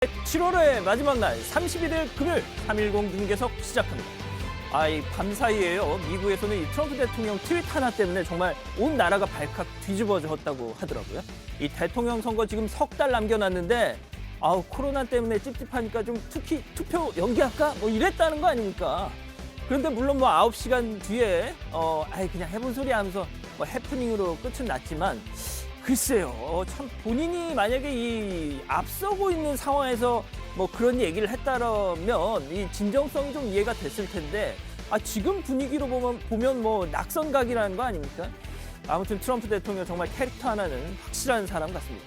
7월의 마지막 날 31일 금요일 3.10 중계석 시작합니다. 이 밤사이에요. 미국에서는 이 트럼프 대통령 트윗 하나 때문에 정말 온 나라가 발칵 뒤집어졌다고 하더라고요. 이 대통령 선거 지금 석 달 남겨놨는데 코로나 때문에 찝찝하니까 좀 투표 연기할까? 뭐 이랬다는 거 아닙니까? 그런데 물론 뭐 9시간 뒤에 그냥 해본 소리 하면서 뭐 해프닝으로 끝은 났지만 글쎄요, 참 본인이 만약에 이 앞서고 있는 상황에서 뭐 그런 얘기를 했다면 이 진정성이 좀 이해가 됐을 텐데 지금 분위기로 보면 뭐 낙선각이라는 거 아닙니까? 아무튼 트럼프 대통령 정말 캐릭터 하나는 확실한 사람 같습니다.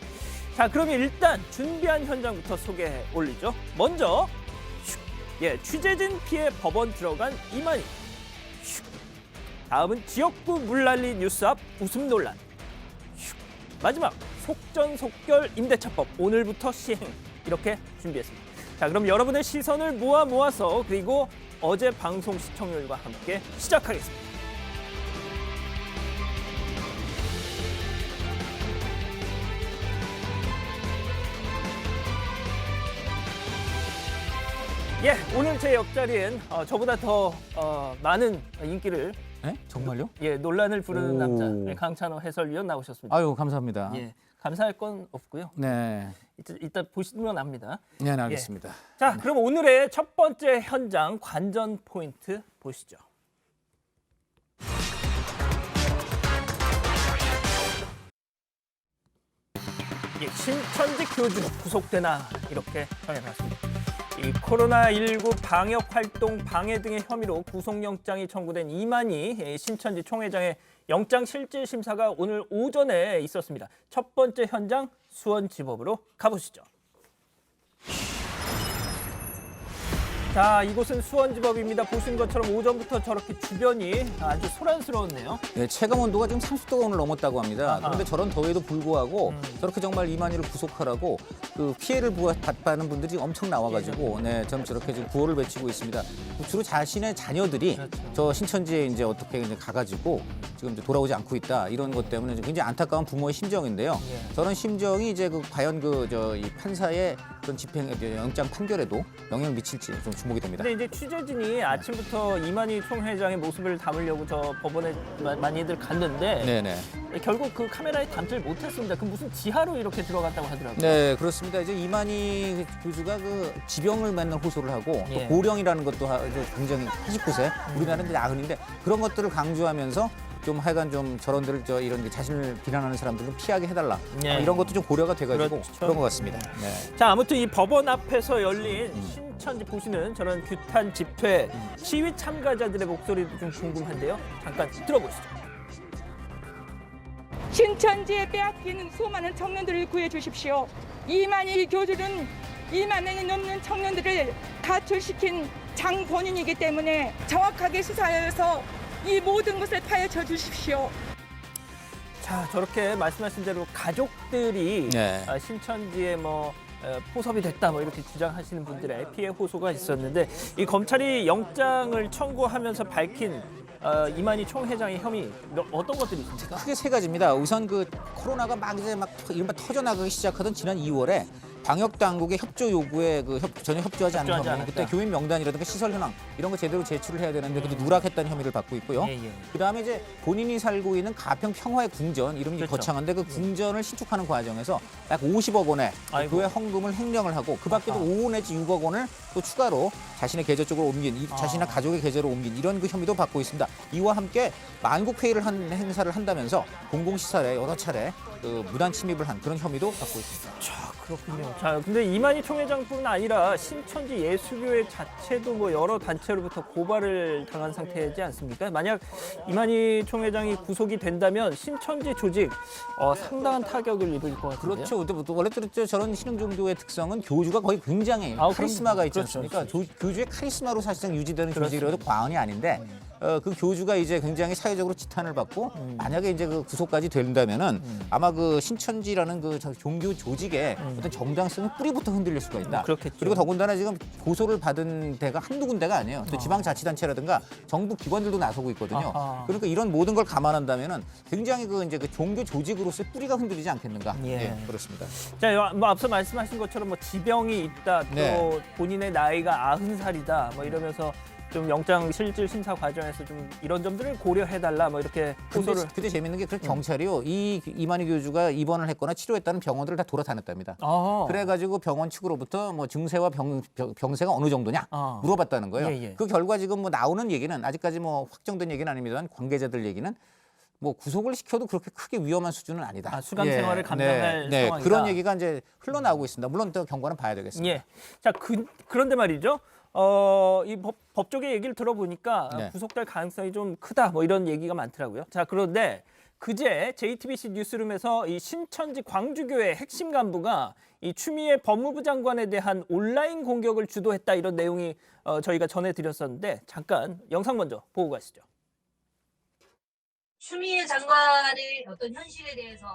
자, 그러면 일단 준비한 현장부터 소개해 올리죠. 먼저 취재진 피해 법원 들어간 이만희. 다음은 지역구 물난리 뉴스 앞 웃음 논란. 마지막 속전속결 임대차법 오늘부터 시행, 이렇게 준비했습니다. 자, 그럼 여러분의 시선을 모아서 그리고 어제 방송 시청률과 함께 시작하겠습니다. 오늘 제 옆자리엔 저보다 더 많은 인기를 정말요? 논란을 부르는 남자 강찬호 해설위원 나오셨습니다. 아유, 감사합니다. 감사할 건 없고요. 네. 이따 보시면 압니다. 네, 알겠습니다. 자, 그럼 오늘의 첫 번째 현장 관전 포인트 보시죠. 신천지 교주 구속되나 이렇게 전해봤습니다. 이 코로나19 방역 활동 방해 등의 혐의로 구속영장이 청구된 이만희 신천지 총회장의 영장 실질 심사가 오늘 오전에 있었습니다. 첫 번째 현장 수원지법으로 가보시죠. 자, 이곳은 수원지법입니다. 보신 것처럼 오전부터 저렇게 주변이 아주 소란스러웠네요. 네, 체감 온도가 지금 30도가 오늘 넘었다고 합니다. 그런데 저런 더위에도 불구하고 저렇게 정말 이만희를 구속하라고 그 피해를 받는 분들이 엄청 나와가지고 저는 저렇게 지금 구호를 외치고 있습니다. 주로 자신의 자녀들이 저 신천지에 이제 어떻게 이제 가가지고 지금 이제 돌아오지 않고 있다, 이런 것 때문에 굉장히 안타까운 부모의 심정인데요. 저런 심정이 이제 과연 이 판사의 그런 영장 판결에도 영향을 미칠지 좀 주목이 됩니다. 근데 이제 취재진이 아침부터 이만희 총회장의 모습을 담으려고 저 법원에 많이들 갔는데 결국 그 카메라에 담질 못했습니다. 그 무슨 지하로 이렇게 들어갔다고 하더라고요. 네, 그렇습니다. 이제 이만희 교주가 그 지병을 맨날 호소를 하고 또 고령이라는 것도 굉장히 89세, 우리나라는 나흔인데 그런 것들을 강조하면서 좀 하여간 좀 저런들 이런 자신을 비난하는 사람들 좀 피하게 해달라. 이런 것도 좀 고려가 돼가지고 그런 것 같습니다. 자, 아무튼 이 법원 앞에서 열린 신천지 보시는 저런 규탄 집회 시위 참가자들의 목소리도 좀 궁금한데요. 잠깐 들어보시죠. 신천지에 빼앗긴 수많은 청년들을 구해 주십시오. 이만희 교주는 2만 명이 넘는 청년들을 가출시킨 장본인이기 때문에 정확하게 수사해서 이 모든 것을 파헤쳐 주십시오. 자, 저렇게 말씀하신 대로 가족들이 신천지에 포섭이 됐다 이렇게 주장하시는 분들의 피해 호소가 있었는데 이 검찰이 영장을 청구하면서 밝힌 이만희 총회장의 혐의 어떤 것들이 있습니까? 크게 세 가지입니다. 우선 그 코로나가 이른바 터져나가기 시작하던 지난 2월에 방역 당국의 협조 요구에 전혀 협조하지 않은 혐의, 그때 교인 명단이라든가 시설 현황 이런 거 제대로 제출을 해야 되는데 그것도 누락했다는 혐의를 받고 있고요. 그다음에 이제 본인이 살고 있는 가평 평화의 궁전, 이름이 거창한데 그 궁전을 신축하는 과정에서 약 50억 원의 교회 헌금을 횡령을 하고 그 밖에도 5억 내지 6억 원을 또 추가로 자신의 계좌 쪽으로 옮긴, 자신의 가족의 계좌로 옮긴 이런 그 혐의도 받고 있습니다. 이와 함께 만국회의를 한 행사를 한다면서 공공시설에 여러 차례 무단 침입을 한 그런 혐의도 받고 있습니다. 자, 그렇군요. 자, 근데 이만희 총회장뿐 아니라 신천지 예수교회 자체도 여러 단체로부터 고발을 당한 상태이지 않습니까? 만약 이만희 총회장이 구속이 된다면 신천지 조직 상당한 타격을 입을 것 같은데요. 그렇죠. 근데 원래 저런 신흥 종교의 특성은 교주가 거의 굉장히 카리스마가 있지 않습니까? 교주의 카리스마로 사실상 유지되는 조직이라도 과언이 아닌데 그 교주가 이제 굉장히 사회적으로 지탄을 받고 만약에 이제 그 구속까지 된다면은 아마 그 신천지라는 그 종교 조직의 어떤 정당성이 뿌리부터 흔들릴 수가 있다. 그렇겠죠. 그리고 더군다나 지금 고소를 받은 데가 한두 군데가 아니에요. 또 지방자치단체라든가 정부 기관들도 나서고 있거든요. 아하. 그러니까 이런 모든 걸 감안한다면은 굉장히 그 이제 그 종교 조직으로서의 뿌리가 흔들리지 않겠는가. 예. 그렇습니다. 자, 뭐 앞서 말씀하신 것처럼 뭐 지병이 있다, 또 네. 본인의 나이가 90살이다, 뭐 이러면서 좀 영장 실질 심사 과정에서 좀 이런 점들을 고려해달라, 뭐 이렇게 호소를. 근데 재밌는 게 그 경찰이요. 이 이만희 교주가 입원을 했거나 치료했다는 병원들을 다 돌아다녔답니다. 그래가지고 병원 측으로부터 뭐 증세와 병세가 어느 정도냐 물어봤다는 거예요. 예. 그 결과 지금 뭐 나오는 얘기는 아직까지 뭐 확정된 얘기는 아닙니다만 관계자들 얘기는 뭐 구속을 시켜도 그렇게 크게 위험한 수준은 아니다. 수감 생활을 감당할 상황이다. 그런 얘기가 이제 흘러나오고 있습니다. 물론 또 경과는 봐야 되겠습니다. 예. 자, 그런데 말이죠. 이 법조계 얘기를 들어보니까 네. 구속될 가능성이 좀 크다, 뭐 이런 얘기가 많더라고요. 자, 그런데 그제 JTBC 뉴스룸에서 이 신천지 광주교회 핵심 간부가 이 추미애 법무부 장관에 대한 온라인 공격을 주도했다, 이런 내용이 저희가 전해드렸었는데 잠깐 영상 먼저 보고 가시죠. 추미애 장관의 어떤 현실에 대해서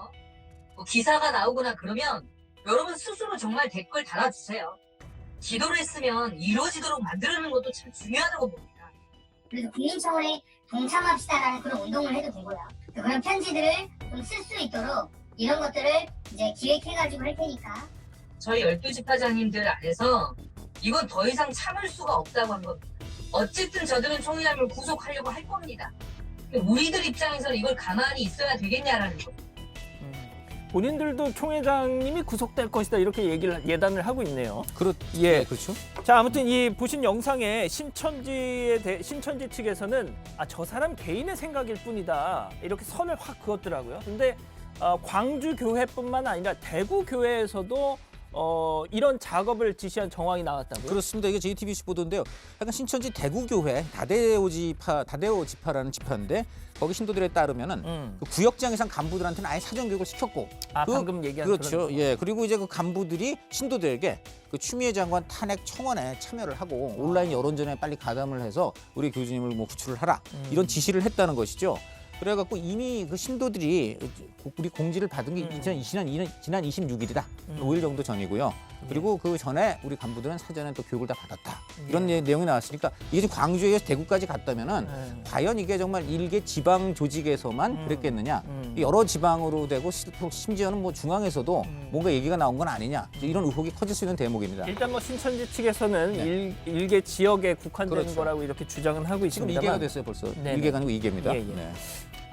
뭐 기사가 나오거나 그러면 여러분 스스로 정말 댓글 달아주세요. 기도를 했으면 이루어지도록 만드는 것도 참 중요하다고 봅니다. 그래서 국민 차원에 동참합시다라는 그런 운동을 해도 되고요. 그런 편지들을 좀 쓸 수 있도록 이런 것들을 이제 기획해가지고 할 테니까. 저희 12지파장님들 안에서 이건 더 이상 참을 수가 없다고 한 겁니다. 어쨌든 저들은 총리함을 구속하려고 할 겁니다. 우리들 입장에서는 이걸 가만히 있어야 되겠냐라는 거예요. 본인들도 총회장님이 구속될 것이다, 이렇게 예단을 하고 있네요. 예, 그렇죠. 자, 아무튼 이 보신 영상에 신천지 측에서는 저 사람 개인의 생각일 뿐이다, 이렇게 선을 확 그었더라고요. 근데 광주 교회뿐만 아니라 대구 교회에서도 이런 작업을 지시한 정황이 나왔다고요? 그렇습니다. 이게 JTBC 보도인데요. 약간 신천지 대구교회 다대오 지파라는 지파인데 거기 신도들에 따르면은 그 구역장 이상 간부들한테는 아예 사전 교육을 시켰고, 방금 얘기한 그렇죠. 예, 그리고 이제 그 간부들이 신도들에게 그 추미애 장관 탄핵 청원에 참여를 하고 온라인 여론전에 빨리 가담을 해서 우리 교주님을 뭐 구출을 하라, 이런 지시를 했다는 것이죠. 그래갖고 이미 그 신도들이 우리 공지를 받은 게 지난 26일이다. 5일 정도 전이고요. 그리고 그 전에 우리 간부들은 사전에 또 교육을 다 받았다. 이런 내용이 나왔으니까 이게 지금 광주에서 대구까지 갔다면은 과연 이게 정말 일개 지방 조직에서만 그랬겠느냐? 여러 지방으로 되고 심지어는 뭐 중앙에서도 뭔가 얘기가 나온 건 아니냐? 이런 의혹이 커질 수 있는 대목입니다. 일단 뭐 신천지 측에서는 일개 지역에 국한되는 그렇죠. 거라고 이렇게 주장은 하고 지금 있습니다만 2개가 됐어요, 벌써. 네네. 1개가 아니고 2개입니다. 예.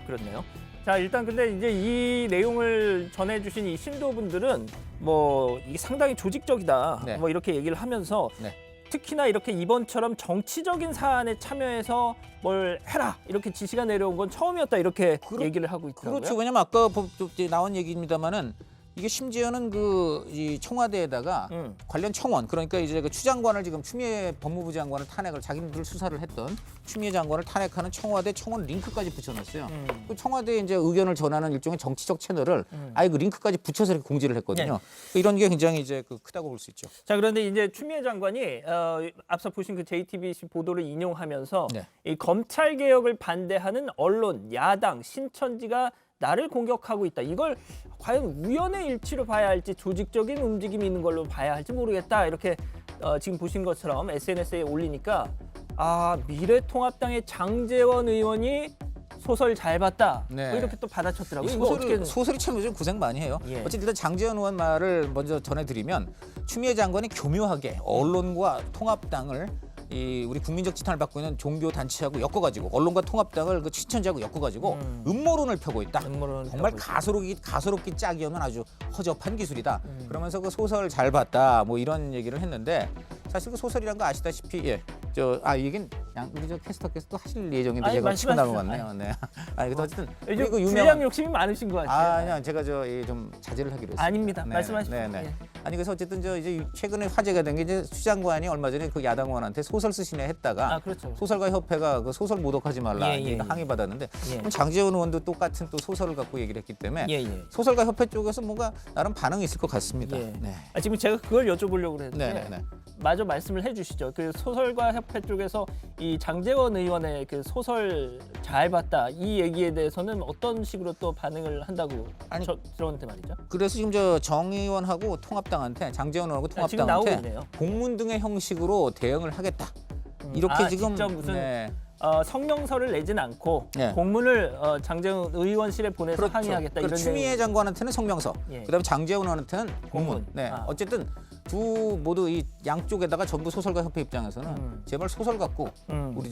그렇네요. 자, 일단 근데 이제 이 내용을 전해주신 이 신도분들은 뭐 이게 상당히 조직적이다, 네. 뭐 이렇게 얘기를 하면서 네. 특히나 이렇게 이번처럼 정치적인 사안에 참여해서 뭘 해라, 이렇게 지시가 내려온 건 처음이었다, 이렇게 얘기를 하고 있더라고요. 그렇죠. 왜냐면 아까 나온 얘기입니다만은 이게 심지어는 이 청와대에다가 관련 청원, 그러니까 이제 그 추장관을 지금 추미애 법무부 장관을 탄핵을 자기들 수사를 했던 추미애 장관을 탄핵하는 청와대 청원 링크까지 붙여놨어요. 그 청와대에 이제 의견을 전하는 일종의 정치적 채널을 아예 그 링크까지 붙여서 이렇게 공지를 했거든요. 이런 게 굉장히 이제 크다고 볼 수 있죠. 자, 그런데 이제 추미애 장관이 앞서 보신 그 JTBC 보도를 인용하면서 네. 이 검찰 개혁을 반대하는 언론, 야당, 신천지가 나를 공격하고 있다, 이걸 과연 우연의 일치로 봐야 할지 조직적인 움직임이 있는 걸로 봐야 할지 모르겠다, 이렇게 지금 보신 것처럼 SNS에 올리니까 미래통합당의 장제원 의원이 소설 잘 봤다, 네. 뭐 이렇게 또 받아쳤더라고요. 소설이 참 요즘 고생 많이 해요. 예. 어쨌든 일단 장제원 의원 말을 먼저 전해드리면 추미애 장관이 교묘하게 언론과 통합당을 우리 국민적 지탄을 받고 있는 종교 단체하고 엮어가지고 언론과 통합당을 그 신천지하고 엮어가지고 음모론을 펴고 있다. 정말 가소롭기 짝이 없는 아주 허접한 기술이다. 그러면서 그 소설 잘 봤다, 뭐 이런 얘기를 했는데 사실 그 소설이란 거 아시다시피 이게 우리 캐스터께서 또 하실 예정인데 제가 치고 나온 것 같네요. 네. 그래도 어쨌든 요즘 분량 욕심이 많으신 것 같아요. 아니요, 제가 좀 자제를 하기로 했습니다. 아닙니다. 네, 말씀하십시오. 네. 예. 아니 그래서 어쨌든 이제 최근에 화제가 된 게 이제 추 장관이 얼마 전에 그 야당 의원한테 소설 쓰시네 했다가 그렇죠. 소설가 협회가 그 소설 모독하지 말라 예. 항의 받았는데 예. 그럼 장제원 의원도 똑같은 또 소설을 갖고 얘기를 했기 때문에 예. 소설가 협회 쪽에서 뭔가 나름 반응이 있을 것 같습니다. 예. 네. 지금 제가 그걸 여쭤보려고 했는데 네. 마저 말씀을 해주시죠. 그 소설가 협회 쪽에서 이 장제원 의원의 그 소설 잘 봤다 이 얘기에 대해서는 어떤 식으로 또 반응을 한다고 들었는데 말이죠. 그래서 지금 저 정 의원하고 통합당한테 장제원 의원하고 지금 나오고 통합당한테 있네요. 공문 등의 형식으로 대응을 하겠다. 이렇게 지금 직접 무슨 네. 성명서를 내진 않고 네. 공문을 장제원 의원실에 보내서 그렇죠. 항의하겠다 이런 추미애 내용. 장관한테는 성명서, 예. 그다음에 장제원 의원한테는 공문. 공문. 네. 아. 어쨌든 두 모두 이 양쪽에다가 전부 소설가 협회 입장에서는 제발 소설 갖고 우리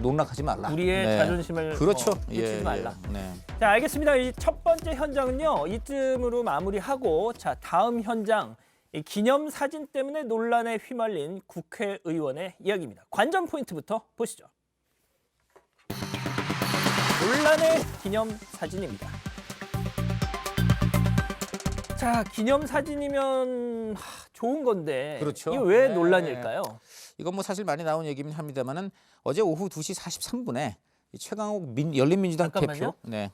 농락하지 말라. 우리의 네. 자존심을 그렇죠. 해치지 말라. 네. 자, 알겠습니다. 이 첫 번째 현장은요. 이쯤으로 마무리하고 자, 다음 현장 이 기념 사진 때문에 논란에 휘말린 국회의원의 이야기입니다. 관전 포인트부터 보시죠. 논란의 기념 사진입니다. 자, 기념 사진이면 좋은 건데 그렇죠. 이게 왜 네. 논란일까요? 이건 뭐 사실 많이 나온 얘기긴 합니다만은 어제 오후 2시 43분에 최강욱 열린민주당 잠깐만요. 대표. 네.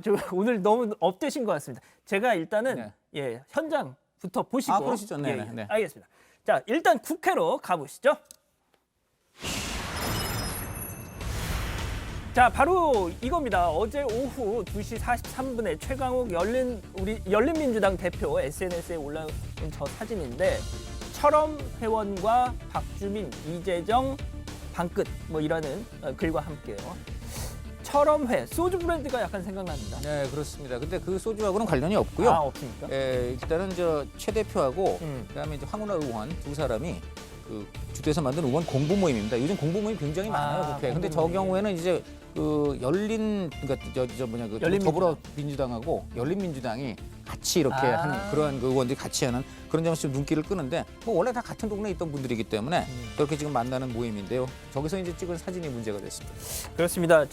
저 오늘 너무 업되신 것 같습니다. 제가 일단은 네. 예, 현장부터 보시고 그러시죠. 네, 예, 네. 알겠습니다. 자, 일단 국회로 가보시죠. 자, 바로 이겁니다. 어제 오후 2시 43분에 최강욱 열린민주당 대표 SNS에 올라온 저 사진인데 철험 회원과 박주민, 이재정, 방끝 뭐 이라는 글과 함께요. 철험회 소주 브랜드가 약간 생각납니다. 네, 그렇습니다. 근데 그 소주하고는 관련이 없고요. 없습니까? 일단은 최 대표하고 그다음에 이제 황운하 의원 두 사람이 그 주도해서 만든 의원 공부 모임입니다. 요즘 공부 모임 굉장히 많아요, 국회. 근데 저 경우에는 이제 그 더불어민주당하고 열린민주당이 같이 이렇게 하는 그런 그 의원들이 같이 하는 그런 점에서 좀 눈길을 끄는데 뭐 원래 다 같은 동네에 있던 분들이기 때문에 그렇게 지금 만나는 모임인데요. 저기서 이제 찍은 사진이 문제가 됐습니다. 그렇습니다.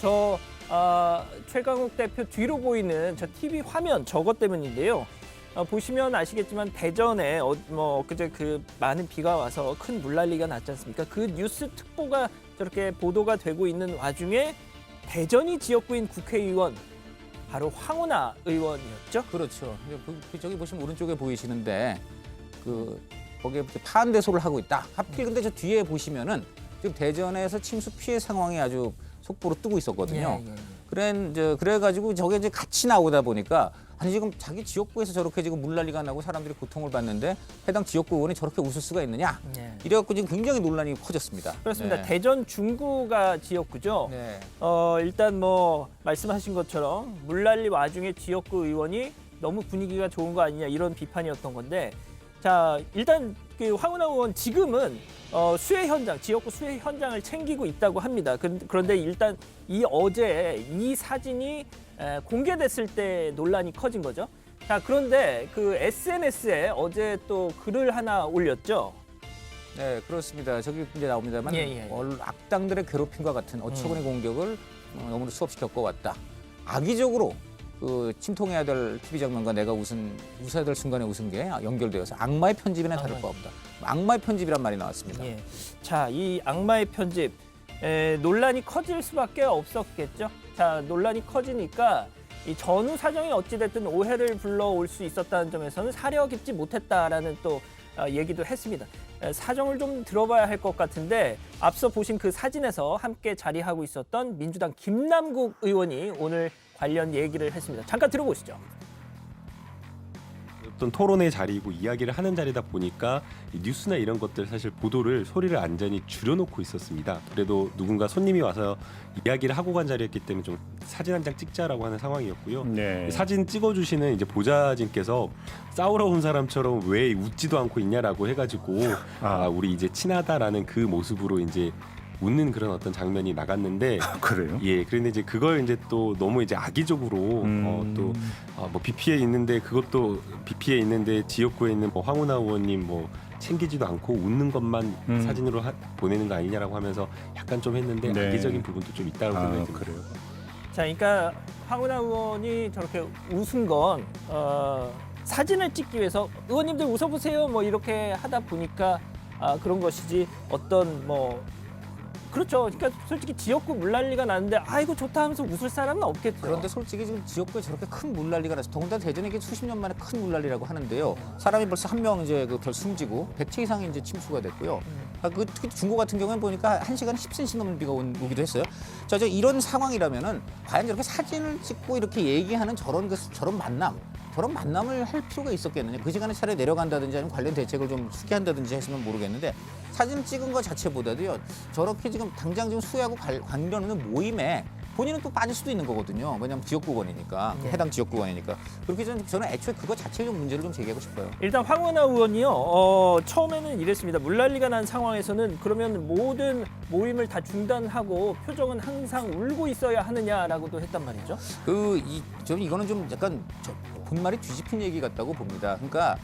최강욱 대표 뒤로 보이는 저 TV 화면 저것 때문인데요. 보시면 아시겠지만 대전에 그제 그 많은 비가 와서 큰 물난리가 났지 않습니까? 그 뉴스 특보가 저렇게 보도가 되고 있는 와중에 대전이 지역구인 국회의원 바로 황운하 의원이었죠. 그렇죠. 저기 보시면 오른쪽에 보이시는데 거기에 파한대소를 하고 있다. 하필 근데 저 뒤에 보시면은 지금 대전에서 침수 피해 상황이 아주 속보로 뜨고 있었거든요. 그래가지고 저게 이제 같이 나오다 보니까 아니 지금 자기 지역구에서 저렇게 지금 물난리가 나고 사람들이 고통을 받는데 해당 지역구 의원이 저렇게 웃을 수가 있느냐? 이래갖고 지금 굉장히 논란이 커졌습니다. 그렇습니다. 네. 대전 중구가 지역구죠. 네. 일단 말씀하신 것처럼 물난리 와중에 지역구 의원이 너무 분위기가 좋은 거 아니냐 이런 비판이었던 건데 자 일단 그 황운하 의원 지금은 수해 현장, 지역구 수해 현장을 챙기고 있다고 합니다. 그런데 일단 어제 이 사진이 공개됐을 때 논란이 커진 거죠. 자, 그런데 그 SNS에 어제 또 글을 하나 올렸죠. 네, 그렇습니다. 저기 이제 나옵니다만 악당들의 괴롭힘과 같은 어처구니 공격을 너무나 수없이 겪어왔다. 악의적으로 침통해야 될 TV 장면과 내가 웃어야 될 순간에 웃은 게 연결되어서 악마의 편집이나 다를 바 없다. 악마의 편집이란 말이 나왔습니다. 예. 자, 이 악마의 편집 논란이 커질 수밖에 없었겠죠. 자, 논란이 커지니까 이 전후 사정이 어찌됐든 오해를 불러올 수 있었다는 점에서는 사려 깊지 못했다라는 또 얘기도 했습니다. 사정을 좀 들어봐야 할 것 같은데 앞서 보신 그 사진에서 함께 자리하고 있었던 민주당 김남국 의원이 오늘 관련 얘기를 했습니다. 잠깐 들어보시죠. 어떤 토론의 자리이고 이야기를 하는 자리다 보니까 이 뉴스나 이런 것들 사실 보도를 소리를 완전히 줄여놓고 있었습니다. 그래도 누군가 손님이 와서 이야기를 하고 간 자리였기 때문에 좀 사진 한 장 찍자라고 하는 상황이었고요. 네. 사진 찍어주시는 이제 보좌진께서 싸우러 온 사람처럼 왜 웃지도 않고 있냐라고 해가지고 우리 이제 친하다라는 그 모습으로 이제 웃는 그런 어떤 장면이 나갔는데 그래요? 예, 그런데 이제 그걸 이제 또 너무 이제 악의적으로 뭐 BP에 있는데 그것도 BP에 있는데 지역구에 있는 뭐 황운하 의원님 뭐 챙기지도 않고 웃는 것만 사진으로 보내는 거 아니냐라고 하면서 약간 좀 했는데 네. 악의적인 부분도 좀 있다고 생각이 듭니다. 그래요? 자, 그러니까 황운하 의원이 저렇게 웃은 건 사진을 찍기 위해서 의원님들 웃어보세요 뭐 이렇게 하다 보니까 그런 것이지 어떤 그렇죠. 그러니까 솔직히 지역구 물난리가 나는데 아이고 좋다 하면서 웃을 사람은 없겠죠. 그런데 솔직히 지금 지역구에 저렇게 큰 물난리가 나서 더군다나 대전에 이게 수십 년 만에 큰 물난리라고 하는데요. 사람이 벌써 한 명 이제 그 숨지고 100채 이상이 이제 침수가 됐고요. 그 특히 중구 같은 경우는 보니까 1시간에 10cm 넘는 비가 오기도 했어요. 자, 이런 상황이라면은 과연 저렇게 사진을 찍고 이렇게 얘기하는 저런 만남을 할 필요가 있었겠느냐. 그 시간에 차라리 내려간다든지 아니면 관련 대책을 좀 수기한다든지 했으면 모르겠는데 사진 찍은 것 자체보다도요. 저렇게 지금 당장 지금 수해하고 관련 없는 모임에 본인은 또 빠질 수도 있는 거거든요. 왜냐하면 지역구원이니까, 해당 지역구원이니까. 그렇게 저는 애초에 그거 자체의 좀 문제를 좀 제기하고 싶어요. 일단 황운하 의원이요. 처음에는 이랬습니다. 물난리가 난 상황에서는 그러면 모든 모임을 다 중단하고 표정은 항상 울고 있어야 하느냐라고도 했단 말이죠. 저는 이거는 좀 약간 본말이 뒤집힌 얘기 같다고 봅니다. 그러니까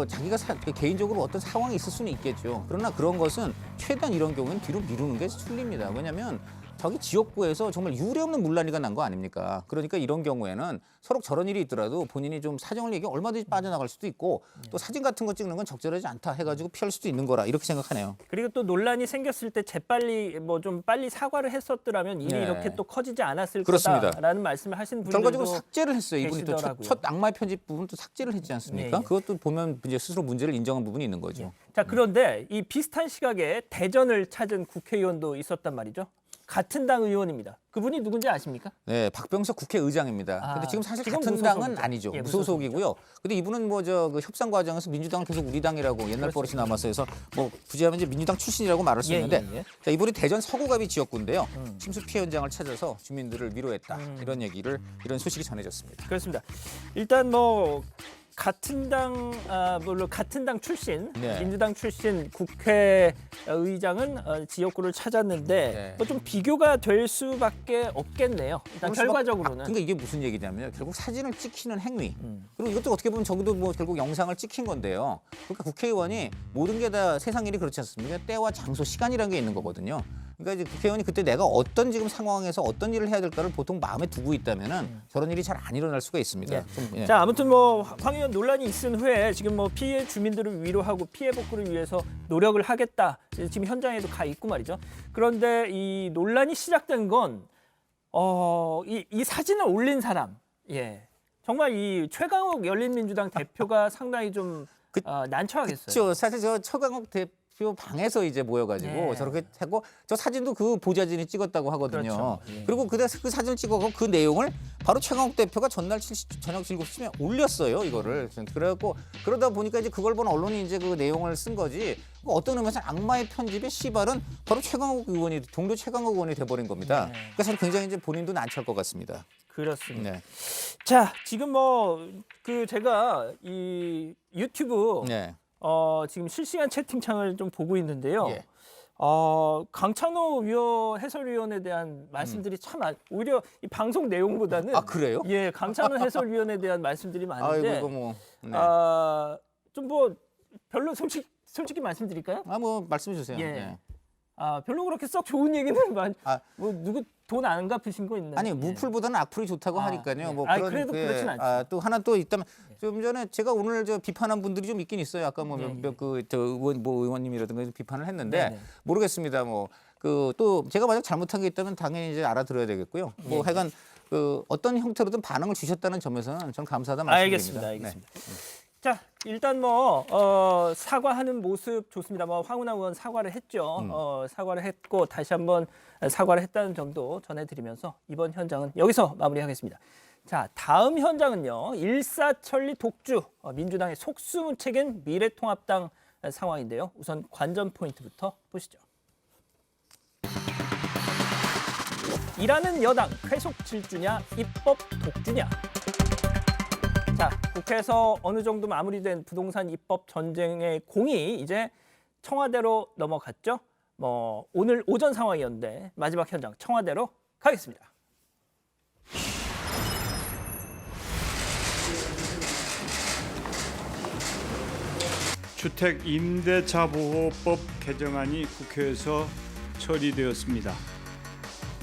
자기가 개인적으로 어떤 상황이 있을 수는 있겠죠. 그러나 그런 것은 최대한 이런 경우는 뒤로 미루는 게 순리입니다. 왜냐하면 저기 지역구에서 정말 유례없는 물난리가 난 거 아닙니까? 그러니까 이런 경우에는 서로 저런 일이 있더라도 본인이 좀 사정을 얘기해 얼마든지 빠져나갈 수도 있고 또 사진 같은 거 찍는 건 적절하지 않다 해가지고 피할 수도 있는 거라 이렇게 생각하네요. 그리고 또 논란이 생겼을 때 재빨리 좀 빨리 사과를 했었더라면 일이 네. 이렇게 또 커지지 않았을 그렇습니다. 거다라는 말씀을 하신 분들도 결과적으로 삭제를 했어요. 이분이 또 계시더라고요. 첫 악마의 편집 부분 또 삭제를 했지 않습니까? 네, 네. 그것도 보면 이제 스스로 문제를 인정한 부분이 있는 거죠. 자, 그런데 이 비슷한 시각에 대전을 찾은 국회의원도 있었단 말이죠. 같은 당 의원입니다. 그분이 누군지 아십니까? 네, 박병석 국회의장입니다. 근데 지금 사실 지금 같은 무소속이죠. 당은 아니죠. 예, 무소속이고요. 근데 이분은 그 협상 과정에서 민주당을 계속 우리 당이라고 옛날 버릇이 남았어요. 그래서 부지하면 이제 민주당 출신이라고 말할 수 있는데 자, 이분이 대전 서구갑이 지역구인데요. 침수 피해 현장을 찾아서 주민들을 위로했다. 이런 소식이 전해졌습니다. 그렇습니다. 일단 같은 당 물론 같은 당 출신 네. 민주당 출신 국회의장은 지역구를 찾았는데 네. 좀 비교가 될 수밖에 없겠네요. 일단 결과적으로는. 그러니까 이게 무슨 얘기냐면요. 결국 사진을 찍히는 행위. 그리고 이것도 어떻게 보면 저기도 결국 영상을 찍힌 건데요. 그러니까 국회의원이 모든 게 다 세상 일이 그렇지 않습니까? 때와 장소, 시간이라는 게 있는 거거든요. 그러니까 이제 국회의원이 그때 내가 어떤 지금 상황에서 어떤 일을 해야 될까를 보통 마음에 두고 있다면은 저런 일이 잘 안 일어날 수가 있습니다. 예. 자, 아무튼 황 의원 논란이 있은 후에 지금 피해 주민들을 위로하고 피해 복구를 위해서 노력을 하겠다. 지금 현장에도 가 있고 말이죠. 그런데 이 논란이 시작된 건 이 사진을 올린 사람, 정말 이 최강욱 열린민주당 대표가 상당히 좀 난처하겠어요. 그렇죠. 사실 저 최강욱 대표 방에서 이제 모여가지고 저렇게 하고 저 사진도 그 보좌진이 찍었다고 하거든요. 그렇죠. 그리고 그 사진을 찍어서 그 내용을 바로 최강욱 대표가 전날 저녁 7시쯤에 올렸어요. 이거를. 그래갖고 그러다 보니까 이제 그걸 본 언론이 이제 그 내용을 쓴 거지. 어떤 의미에서 악마의 편집의 시발은 바로 동료 최강욱 의원이 돼버린 겁니다. 그래서 굉장히 이제 본인도 난처할 것 같습니다. 그렇습니다. 네. 자, 지금 제가 이 유튜브 네. 지금 실시간 채팅창을 좀 보고 있는데요. 예. 강찬호 해설위원에 대한 말씀들이 참 오히려 이 방송 내용보다는 그래요? 예, 강찬호 해설위원에 대한 말씀들이 많은데 이거 네. 좀 별로 솔직히 말씀드릴까요? 말씀해 주세요. 예. 네. 별로 그렇게 썩 좋은 얘기는 누구 돈 안 갚으신 거 있나요? 아니 무풀보다는 악플이 좋다고 하니까요. 그래도 그렇진 않죠. 또 하나 또 있다면 좀 전에 제가 오늘 비판한 분들이 좀 있긴 있어요. 아까 의원님이라든가 비판을 했는데 모르겠습니다. 또 제가 만약 잘못한 게 있다면 당연히 이제 알아들어야 되겠고요. 하여간 어떤 형태로든 반응을 주셨다는 점에서는 저는 감사하다 말씀드립니다. 알겠습니다. 자, 일단 사과하는 모습 좋습니다. 황운하 의원 사과를 했죠. 사과를 했고 다시 한번 사과를 했다는 점도 전해드리면서 이번 현장은 여기서 마무리하겠습니다. 자, 다음 현장은요. 일사천리 독주, 민주당의 속수무책인 미래통합당 상황인데요. 우선 관전 포인트부터 보시죠. 일하는 여당 쾌속 질주냐 입법 독주냐. 자, 국회에서 어느 정도 마무리된 부동산 입법 전쟁의 공이 이제 청와대로 넘어갔죠. 오늘 오전 상황이었는데 마지막 현장 청와대로 가겠습니다. 주택 임대차 보호법 개정안이 국회에서 처리되었습니다.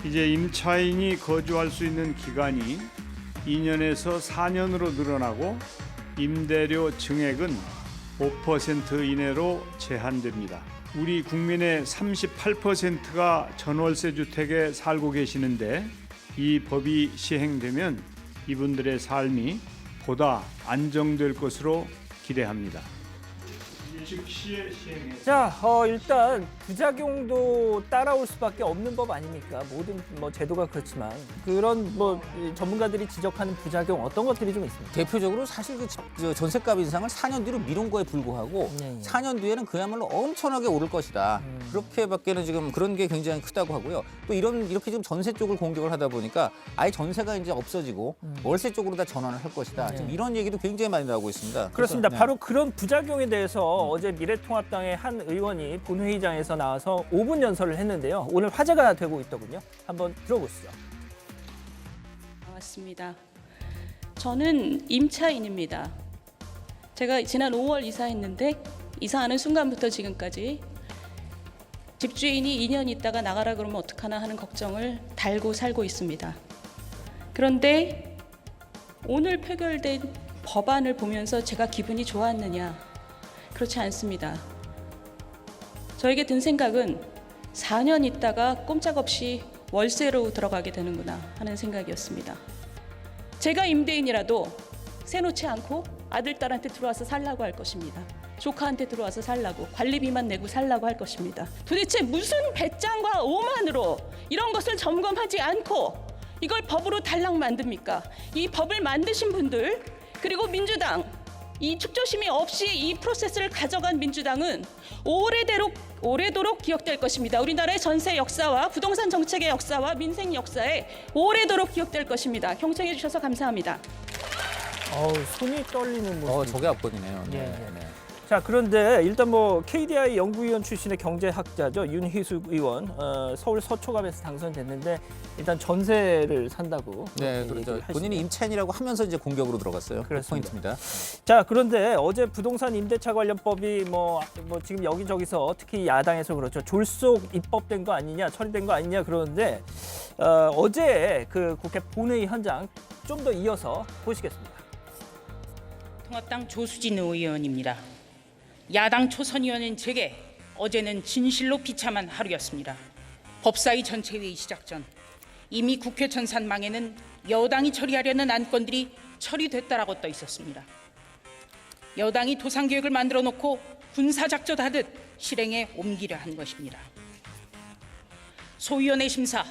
이제 임차인이 거주할 수 있는 기간이 2년에서 4년으로 늘어나고 임대료 증액은 5% 이내로 제한됩니다. 우리 국민의 38%가 전월세 주택에 살고 계시는데 이 법이 시행되면 이분들의 삶이 보다 안정될 것으로 기대합니다. 즉시에 시행해서 자, 일단 부작용도 따라올 수밖에 없는 법 아닙니까? 모든 제도가 그렇지만 그런 이 전문가들이 지적하는 부작용 어떤 것들이 좀 있습니까? 대표적으로 사실 그 전셋값 인상을 4년 뒤로 미룬 거에 불구하고 네. 4년 뒤에는 그야말로 엄청나게 오를 것이다. 그렇게밖에는 지금 그런 게 굉장히 크다고 하고요. 또 이렇게 지금 전세 쪽을 공격을 하다 보니까 아예 전세가 이제 없어지고 월세 쪽으로 다 전환을 할 것이다. 지금 이런 얘기도 굉장히 많이 나오고 있습니다. 그렇습니다. 그래서, 네. 바로 그런 부작용에 대해서 어제 미래통합당의 한 의원이 본회의장에서 나와서 5분 연설을 했는데요. 오늘 화제가 되고 있더군요. 한번 들어보시죠. 맞습니다. 저는 임차인입니다. 제가 지난 5월 이사했는데 이사하는 순간부터 지금까지 집주인이 2년 있다가 나가라 그러면 어떡하나 하는 걱정을 달고 살고 있습니다. 그런데 오늘 표결된 법안을 보면서 제가 기분이 좋았느냐? 그렇지 않습니다. 저에게 든 생각은 4년 있다가 꼼짝없이 월세로 들어가게 되는구나 하는 생각이었습니다. 제가 임대인이라도 세놓지 않고 아들, 딸한테 들어와서 살라고 할 것입니다. 조카한테 들어와서 살라고, 관리비만 내고 살라고 할 것입니다. 도대체 무슨 배짱과 오만으로 이런 것을 점검하지 않고 이걸 법으로 달랑 만듭니까? 이 법을 만드신 분들, 그리고 민주당, 이 축조심이 없이 이 프로세스를 가져간 민주당은 오래도록 기억될 것입니다. 우리나라의 전세 역사와 부동산 정책의 역사와 민생 역사에 오래도록 기억될 것입니다. 경청해 주셔서 감사합니다. 손이 떨리는 모습. 저게 압권이네요. 예, 네. 예. 자, 그런데 일단 KDI 연구위원 출신의 경제학자죠. 윤희숙 의원, 서울 서초갑에서 당선됐는데 일단 전세를 산다고. 네, 그렇죠. 본인이 임차인이라고 하면서 이제 공격으로 들어갔어요. 그렇습니다. 포인트입니다. 자, 그런데 어제 부동산 임대차 관련법이 지금 여기저기서 특히 야당에서 그렇죠. 졸속 입법된 거 아니냐, 처리된 거 아니냐 그러는데 어제 그 국회 본회의 현장 좀 더 이어서 보시겠습니다. 통합당 조수진 의원입니다. 야당 초선 의원인 제게 어제는 진실로 비참한 하루였습니다. 법사위 전체회의 시작 전 이미 국회 전산망에는 여당이 처리하려는 안건들이 처리됐다라고 떠 있었습니다. 여당이 도상계획을 만들어 놓고 군사작전하듯 실행에 옮기려 한 것입니다. 소위원회 심사,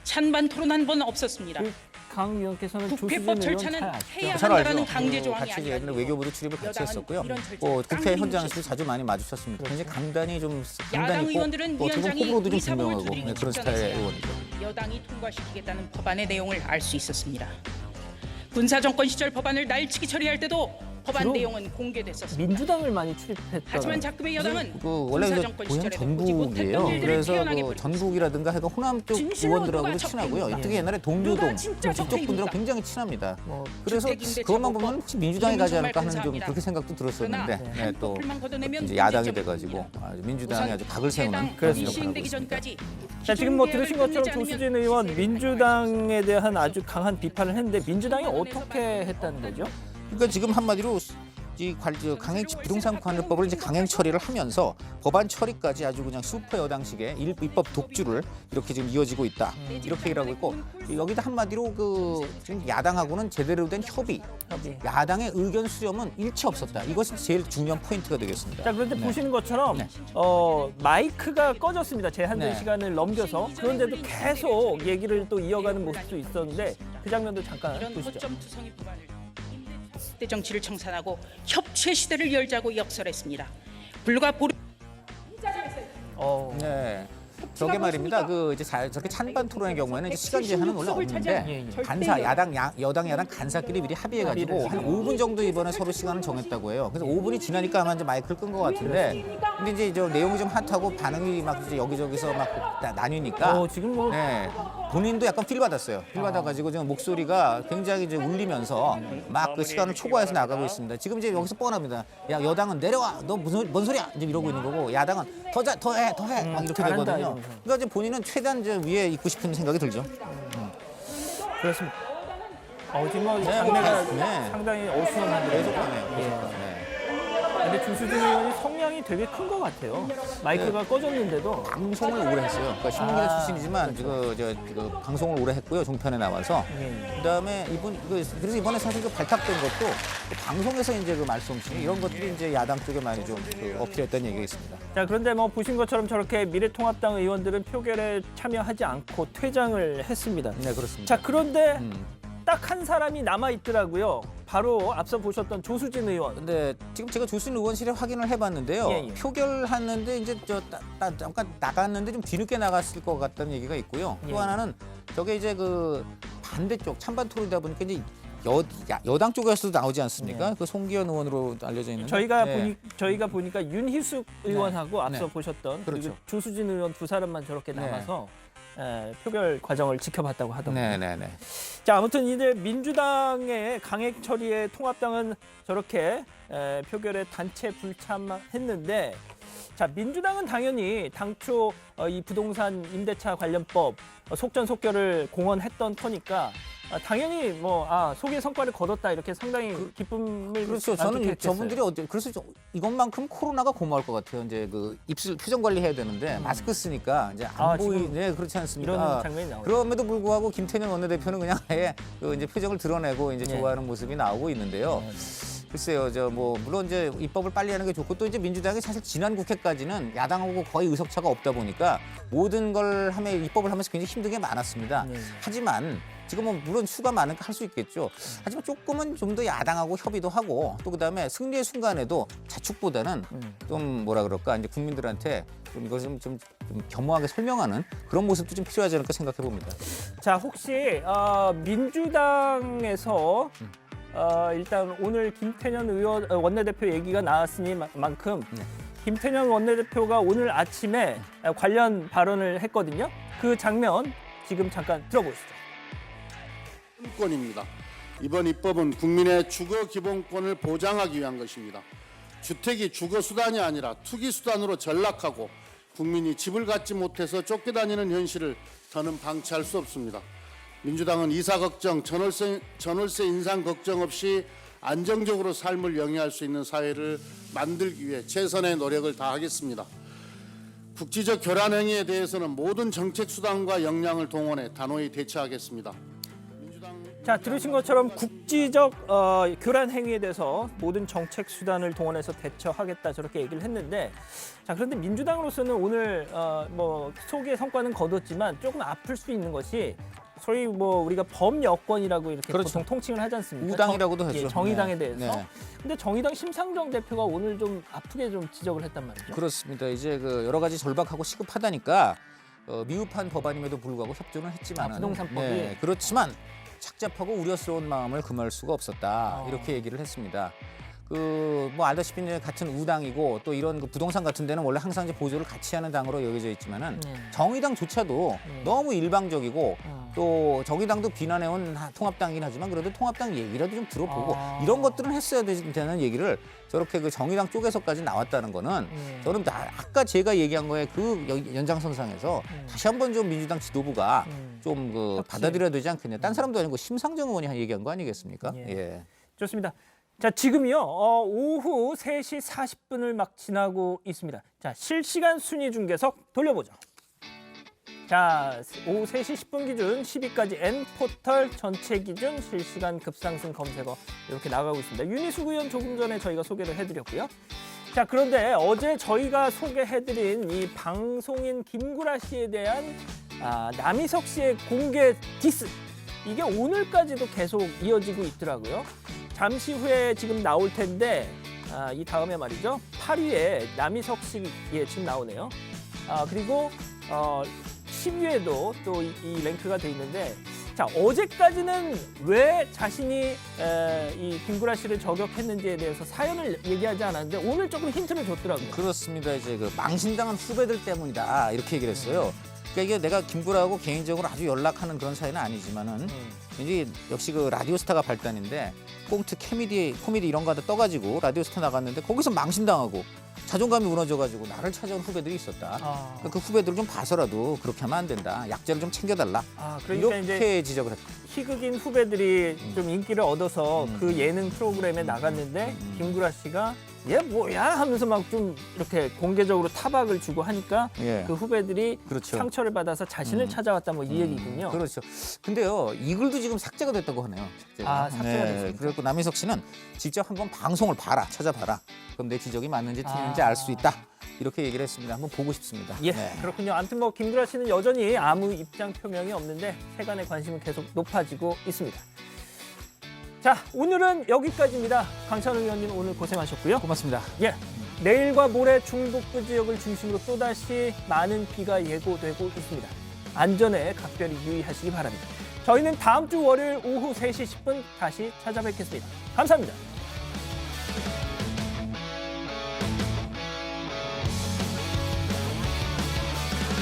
찬반 토론 한 번 없었습니다. 강 의원께서는 국회법 조수진 의원 절차는 잘 아시죠? 해야 잘 한다는 알죠. 강제 조항이 같이 아니라 예전에 외교부도 출입을 같이 여당은 했었고요. 이런 절차를 국회 깡그리 현장에서도 무시했습니다. 자주 많이 마주쳤습니다. 굉장히 강단이 좀 야당 강단 있고 의원들은 또 어떻게 보면 위원장이 호불호도 좀 의사법을 분명하고 두드리기 그런 스타일의 직전에서야 의원이죠. 여당이 통과시키겠다는 법안의 내용을 알 수 있었습니다. 군사정권 시절 법안을 날치기 처리할 때도 법안 주로 내용은 공개됐었습니다. 민주당을 많이 출입했던. 하지만 자금의 여당은 원래 군사정권 고향 시절에도 보지 못했던 전북이에요. 일들을 그래서 태연하게 그 보여줬습니다. 전북이라든가 해가 호남 쪽 진실로 의원들하고도 누가 친하고요. 적폐입니까? 특히 옛날에 동료동 누가 진짜 이쪽 분들하고 적폐입니까? 굉장히 친합니다. 그래서 주택임대차 그것만 보고 보면 혹시 민주당이 가지 이름은 않을까 하는 좀 정말 그렇게 생각도 들었었는데 그러나 네, 또 한꺼풀만 걷어내면 이제 야당이 문제점이 돼가지고 있습니다. 아주 민주당이 아주 각을 세우는 해당 그런 법이 역할을 하고 시행되기 있습니다. 전까지 자, 지금 기존 들으신 계획을 것처럼 끝내지 않으면 조수진 의원 시세를 민주당에 대한 아주 강한 비판을 했는데 민주당이 어떻게 했다는 거죠? 그러니까 지금 한마디로 이 강행 부동산 관리법을 이제 강행 처리를 하면서 법안 처리까지 아주 그냥 슈퍼 여당식의 입법 독주를 이렇게 지금 이어지고 있다. 이렇게 얘기를 하고 있고 여기다 한마디로 지금 야당하고는 제대로 된 협의, 야당의 의견 수렴은 일치 없었다. 이것이 제일 중요한 포인트가 되겠습니다. 자, 그런데 네. 보시는 것처럼 네. 마이크가 꺼졌습니다. 제한된 네. 시간을 넘겨서. 그런데도 계속 얘기를 또 이어가는 모습도 있었는데 그 장면도 잠깐 이런 보시죠. 허점 투성이 법안을 때 정치를 청산하고 협치의 시대를 열자고 역설했습니다. 불과 보름 네. 저게 말입니다. 저렇게 찬반 토론의 경우에는 이제 시간 제한은 원래 없는데 간사 여당 간사끼리 미리 합의해가지고 한 5분 정도 이번에 서로 시간을 정했다고 해요. 그래서 5분이 지나니까 아마 이제 마이크를 끈 것 같은데 근데 이제 저 내용이 좀 핫하고 반응이 막 이제 여기저기서 막 나뉘니까 지금 네. 본인도 약간 필 받았어요. 필 받아가지고 지금 목소리가 굉장히 이제 울리면서 막 그 시간을 초과해서 나가고 있습니다. 지금 이제 여기서 뻔합니다. 야, 여당은 내려와. 너 뭔 소리야? 이제 이러고 있는 거고 야당은 더해. 막 이렇게 잘한다, 되거든요. 이러면서. 그러니까 이제 본인은 최대한 이제 위에 있고 싶은 생각이 들죠. 그렇습니다. 지금 네, 장례가 네. 상당히 어수선한데 계속 가네요. 예. 네. 근데 조수진 의원이 성량이 되게 큰 것 같아요. 마이크가 꺼졌는데도. 방송을 오래 했어요. 그러니까 신문기자 출신이지만 그 방송을 오래 했고요. 종편에 나와서. 그다음에 그래서 이번에 사실 그 발탁된 것도 그 방송에서 이제 그 말씀하신 이런 것들이 이제 야당 쪽에 많이 좀 어필했다는 얘기가 있습니다. 자, 그런데 뭐 보신 것처럼 저렇게 미래통합당 의원들은 표결에 참여하지 않고 퇴장을 했습니다. 네, 그렇습니다. 자, 그런데 딱 한 사람이 남아 있더라고요. 바로 앞서 보셨던 조수진 의원. 근데 지금 제가 조수진 의원실에 확인을 해봤는데요. 예. 표결하는데 이제 잠깐 나갔는데 좀 뒤늦게 나갔을 것 같다는 얘기가 있고요. 예. 또 하나는 저게 이제 그 반대쪽 찬반 토론이다 보니까 이제 여당 쪽에서도 나오지 않습니까? 그 송기현 의원으로 알려져 있는. 저희가 보니까 윤희숙 의원하고 앞서 네. 보셨던 그렇죠. 그리고 조수진 의원 두 사람만 저렇게 네. 남아서 표결 과정을 지켜봤다고 하더군요. 네네네. 자, 아무튼 이제 민주당의 강행 처리에 통합당은 저렇게 표결에 단체 불참했는데, 자, 민주당은 당연히 당초 이 부동산 임대차 관련법 속전속결을 공언했던 터니까 당연히 속의 성과를 거뒀다 이렇게 상당히 기쁨을 그렇죠. 저는 만족했겠어요. 저분들이 그래서 이것만큼 코로나가 고마울 것 같아요. 이제 그 입술 표정 관리해야 되는데 마스크 쓰니까 이제 안 보이네. 그렇지 않습니까? 이런 장면이 나오죠. 그럼에도 불구하고 김태년 원내대표는 그냥 아예 그 이제 표정을 드러내고 이제 좋아하는 모습이 나오고 있는데요. 글쎄요, 물론 이제 입법을 빨리 하는 게 좋고 또 이제 민주당이 사실 지난 국회까지는 야당하고 거의 의석차가 없다 보니까 모든 걸 입법을 하면서 굉장히 힘든 게 많았습니다. 하지만 지금은 물론 수가 많으니까 할 수 있겠죠. 하지만 조금은 좀 더 야당하고 협의도 하고 또 그다음에 승리의 순간에도 자축보다는 좀 이제 국민들한테 좀 이걸 좀 겸허하게 설명하는 그런 모습도 좀 필요하지 않을까 생각해 봅니다. 자, 혹시 민주당에서 일단 오늘 김태년 원내대표 얘기가 나왔으니만큼 김태년 원내대표가 오늘 아침에 관련 발언을 했거든요. 그 장면 지금 잠깐 들어보시죠. 기본권입니다. 이번 입법은 국민의 주거 기본권을 보장하기 위한 것입니다. 주택이 주거 수단이 아니라 투기 수단으로 전락하고 국민이 집을 갖지 못해서 쫓겨다니는 현실을 더는 방치할 수 없습니다. 민주당은 이사 걱정, 전월세 인상 걱정 없이 안정적으로 삶을 영위할 수 있는 사회를 만들기 위해 최선의 노력을 다하겠습니다. 국지적 교란 행위에 대해서는 모든 정책 수단과 역량을 동원해 단호히 대처하겠습니다. 자, 들으신 것처럼 국지적 교란 행위에 대해서 모든 정책 수단을 동원해서 대처하겠다 저렇게 얘기를 했는데, 자, 그런데 민주당으로서는 오늘 소기의 성과는 거뒀지만 조금 아플 수 있는 것이 소위 우리가 범여권이라고 이렇게 그렇죠. 보통 통칭을 하지 않습니까? 우당이라고도 하죠. 정의당에 네. 대해서. 네. 근데 정의당 심상정 대표가 오늘 좀 아프게 좀 지적을 했단 말이죠. 그렇습니다. 이제 여러 가지 절박하고 시급하다니까 미흡한 법안임에도 불구하고 협조는 했지만 부동산법이. 그렇지만 착잡하고 우려스러운 마음을 금할 수가 없었다. 이렇게 얘기를 했습니다. 알다시피 이제 같은 우당이고 또 이런 부동산 같은 데는 원래 항상 이제 보조를 같이 하는 당으로 여겨져 있지만은 정의당조차도 너무 일방적이고 또 정의당도 비난해온 통합당이긴 하지만 그래도 통합당 얘기라도 좀 들어보고 이런 것들은 했어야 되는 얘기를 저렇게 그 정의당 쪽에서까지 나왔다는 거는 저는 아까 제가 얘기한 거에 그 연장선상에서 다시 한번 좀 민주당 지도부가 좀 받아들여야 되지 않겠냐. 딴 사람도 아니고 심상정 의원이 얘기한 거 아니겠습니까? 예. 좋습니다. 자, 지금이요. 오후 3시 40분을 막 지나고 있습니다. 자, 실시간 순위 중계석 돌려보죠. 자, 오후 3시 10분 기준 10위까지 N포털 전체 기준 실시간 급상승 검색어 이렇게 나가고 있습니다. 윤희숙 의원 조금 전에 저희가 소개를 해드렸고요. 자, 그런데 어제 저희가 소개해드린 이 방송인 김구라 씨에 대한 남희석 씨의 공개 디스, 이게 오늘까지도 계속 이어지고 있더라고요. 잠시 후에 지금 나올 텐데 이 다음에 말이죠. 8위에 남희석 씨 지금 나오네요. 그리고 10위에도 또 이 랭크가 돼 있는데, 자, 어제까지는 왜 자신이 이 김구라 씨를 저격했는지에 대해서 사연을 얘기하지 않았는데 오늘 조금 힌트를 줬더라고요. 그렇습니다. 이제 망신당한 후배들 때문이다 이렇게 얘기를 했어요. 그러니까 이게 내가 김구라하고 개인적으로 아주 연락하는 그런 사이는 아니지만은 이제 역시 라디오스타가 발단인데 꽁트 코미디 이런 거 하다 떠가지고 라디오스타 나갔는데 거기서 망신당하고 자존감이 무너져가지고 나를 찾아온 후배들이 있었다. 그러니까 그 후배들을 좀 봐서라도 그렇게 하면 안 된다. 약자를 좀 챙겨달라. 그러니까 이렇게 이제 지적을 했다. 희극인 후배들이 좀 인기를 얻어서 그 예능 프로그램에 나갔는데 김구라 씨가 얘 뭐야 하면서 막 좀 이렇게 공개적으로 타박을 주고 하니까 예. 그 후배들이 그렇죠. 상처를 받아서 자신을 찾아왔다 뭐 이 얘기군요. 그렇죠. 근데요, 이 글도 지금 삭제가 됐다고 하네요. 아, 삭제가 됐습니까? 그래서 남희석 씨는 직접 한번 방송을 봐라, 찾아봐라. 그럼 내 지적이 맞는지 틀리는지 알 수 있다. 이렇게 얘기를 했습니다. 한번 보고 싶습니다. 예, 네. 그렇군요. 아무튼 뭐 김구라 씨는 여전히 아무 입장 표명이 없는데 세간의 관심은 계속 높아지고 있습니다. 자, 오늘은 여기까지입니다. 강찬호 의원님 오늘 고생하셨고요. 고맙습니다. 예, 내일과 모레 중북부 지역을 중심으로 또다시 많은 비가 예고되고 있습니다. 안전에 각별히 유의하시기 바랍니다. 저희는 다음 주 월요일 오후 3시 10분 다시 찾아뵙겠습니다. 감사합니다.